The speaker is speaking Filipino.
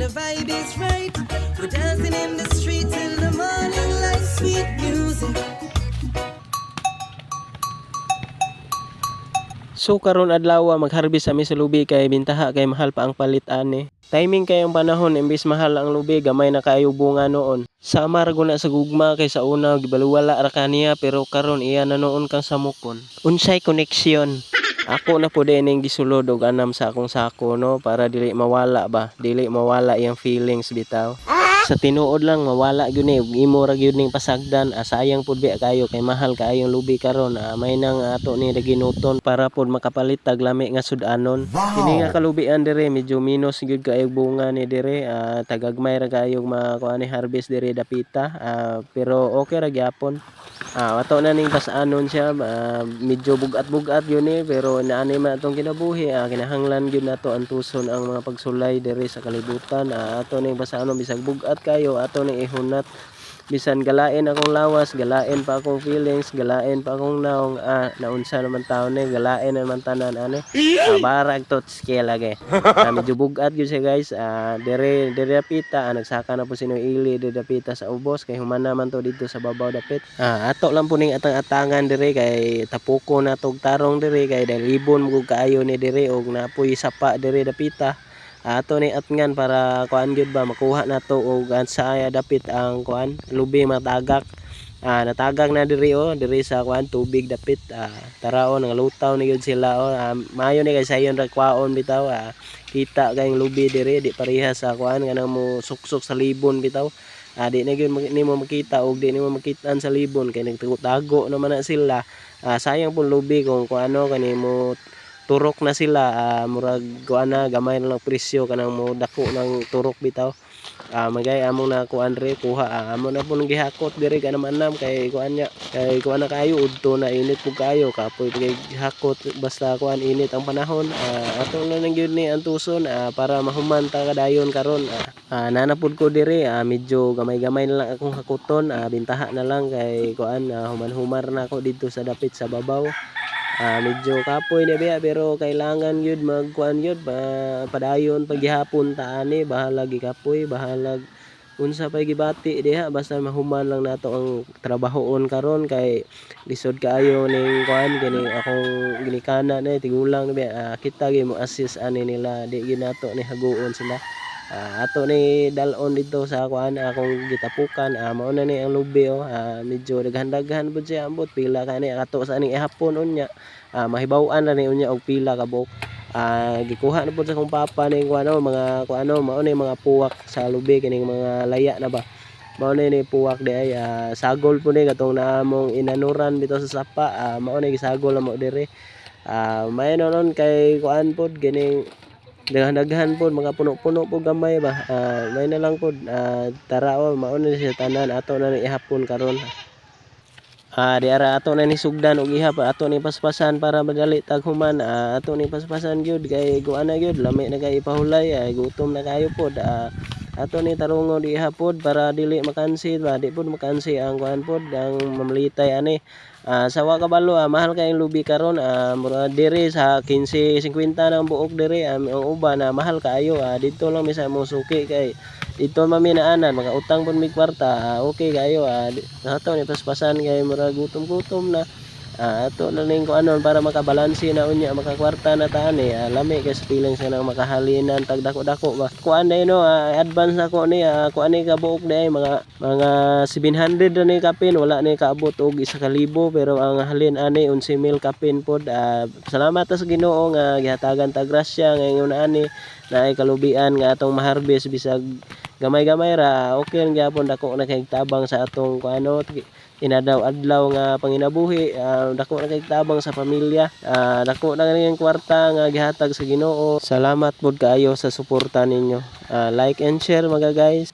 the vibe is right. We're dancing in the streets in the morning like sweet music. So karon adlaw mag-harvest ami sa lubi kay bintaha kay mahal pa ang palit ani. Timing kay ang panahon imbis mahal ang lubi gamay na kaayo bunga noon. Sama ra guna sa gugma kay sa una gibaluwala ra kaniya pero karon iya na noon kang samukon. Unsay koneksyon? Ako na po din yung gisulod og anam sa akong sako no para dili mawala ba, dili mawala yung feelings bitaw. Sa tinuod lang mawala gyud ni imo ra gyud ning pasagdan, sayang pud biya kayo kay mahal kaayong lubi karon. May nang ato ni ginuton para pud makapalit tag lami nga sudanon. Kini nga kalubian dire medyo minus gyud kaayong bunga ni dire, tagagmay ra kaayong makuha ni harvest dire dapita, pero okay ra gyapon. Ato na ning pasanon siya, medyo bugat-bugat yun pero naani man atong kinabuhi, kinahanglan gyud nato antuson ang mga pagsulay diri sa kalibutan. Ato ning pasanon bisag bugat kayo ato ning ihunat, bisan galain akong lawas, galain pa akong feelings, galain pa akong naong, naunsa naman taon ni galain naman tanan ani. Barag tot skill lagi. Medyo bugat gyud siya guys. Dire dapita, nagsaka na po sino ili dire dapita sa ubos kay human naman to dito sa babaw dapit. Ato lang po ning atang-atangan dire kay tapuko na tog tarong dire kay dalibon mo kaayo ni dire og napoy sapa dire dapita. Ato ni atngan para kuan gyud ba makuha nato og ansaya dapit ang kuan lubi matagak. Natagak na diri diri sa kuan tubig dapit. Taraon nga lutaw ni gyud sila maayo ni kay sayon ra kwaon bitaw. Kita kay lubi diri di pareha sa kuan kanang mo suksok sa libon bitaw. Di na gyud nimo makita og di nimo makitaan sa libon kay nagtago naman na sila. Sayang pun lubi kung kuano kanimo turok na sila, murag kuan na gamay na lang presyo kanang mo dako ng turok bitaw. Magay among na kuan re kuha, amo na pun gihakot diri ka naman nam kay kuan nya kay kuan na kayo udto na init pug kayo kapoy kay gihakot basta kuan init ang panahon. Ato na lang gyud ni antuson para mahuman ta kadayon karon. Nanapud ko diri, medyo gamay-gamay na lang akong hakuton, bintaha na lang kay kuan human-humar na ako dito sa dapit sa babaw. Medyo kapoy na biya pero kailangan yun magkuan yun padayon paghihapon ta ani bahalag gikapoy bahalag unsa pay gibati diha basta mahuman lang nato ang trabahoon karon kay lisod kaayo ning kuan kini akong ginikana na tigulang na biya. Kita gyud mo assist ani nila di gyud nato ni haguon sila. Ato ni dalon dito sa kuan akong gitapukan. Mao na ni ang lubi medyo daghan-daghan pud siya ambot pila kani ato sa ning ihapon unya. Mahibaw-an na ni unya og pila ka buok. Gikuha na pud sa akong papa ning kuano mga kuano mao ni mga puwak sa lubi kining mga laya na ba. Mao ni puwak di ay sagol pud ni katong naamong inanuran bitaw sa sapa. Mao ni gisagol na mo dire. May nonon kay kuan pud kining daghan-daghan pod mga puno-puno po gamay ba. May na lang pod tara mao na siya tanan ato na ni ihapon karon. Di ara ato na ni sugdan og ihap ato ni paspasan para madali tag human. Ato ni paspasan gyud kay kuan na gyud lami na kay ipahulay gutom na kayo pod. Ato ni tarungo di ihapod para dili makansi ba di pod makansi ang kuan pod ang mamlitay ani. Sawa kabalo mahal kay lubi karon. Mura diri sa 15-50 nang buok diri. Ang uban mahal kaayo. Dito lang mi sa musuki kay dito maminaanan mga utang pun mi kwarta. Okay kayo. Ato ni paspasan kay mura gutom-gutom na. Ato na ning kuanon para makabalansi na unya makakwarta na tani. Lami kay feeling sa nang makahalinan tag dako-dako ba. Kuan day no advance ako ni kuan ni kabuok day mga 700 na ni kapin wala ni kaabot og 1,000 pero ang halin ani 11,000 kapin pod. Salamat sa Ginoo nga gihatagan ta grasya ngayon ani naay kalubian nga atong maharbis bisag gamay-gamay ra okay ang gyapon dako na kay tabang sa atong kuano inadaw-adlaw nga panginabuhi. Dako na kay tabang sa pamilya. Dako na ring kwarta nga gihatag sa Ginoo. Salamat pod kaayo sa suporta ninyo. Like and share mga guys.